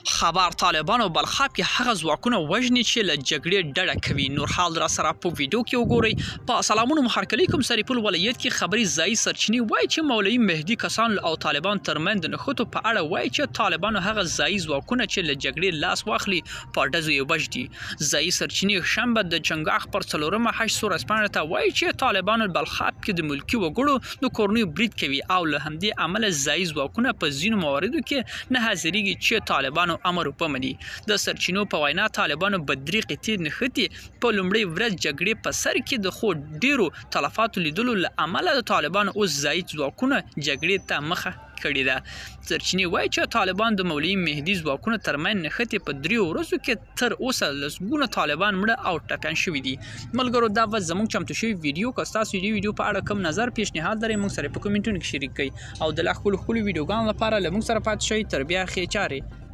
خبر طالبانو بلخاب کې هغه ځواکونه وژني چې له جګړې ډډه کوي. نور حال را سره په ویډیو کې وګورئ. په سلامونو محرکلیکم سریپل ولایت کې خبري ځای سرچینی وایي چې مولوی مهدی کسان او طالبان ترمن د نخوتو په اړه وایي چې طالبانو هغه ځای ځواکونه چې له جګړې لاس واخلي په ډزو یې وژدي. ځای سرچینی شنبه د چنګاښ پر 4 8 ته وایي چې طالبانو بلخاب کې د ملکی وګړو د کورنیو برید کوي او له همدې عمله ځای ځواکونه په ځینو مواردو کې نه حاضرېږي چې طالبانو امر وپمني. د سرچینو په وینا طالبانو بدري قطعې نښتې په لومړۍ ورځ جګړې په سر کې د خو ډیرو تلفاتو لیدلو له امله د طالبانو اوس ځای ځواکونه جګړې ته مخه کړې ده. سرچینې وایي چې طالبان د مولوي مهدي ځواکونو ترمن نښتې په 3 ورځو کې تر اوسه لسګونه طالبان مړه او ټپیان شوي دي. ملګرو دا و زموږ چمتو شوي ویډیو که ستاسو د ویډیو په اړه کوم نظر پیشنهاد لرئ موږ سره په کومنټونو کې شریک کړئ او د لا ښکلو ویډیوګانو لپاره له موږ سره پاتې شئ. تر بیا ښې چارې.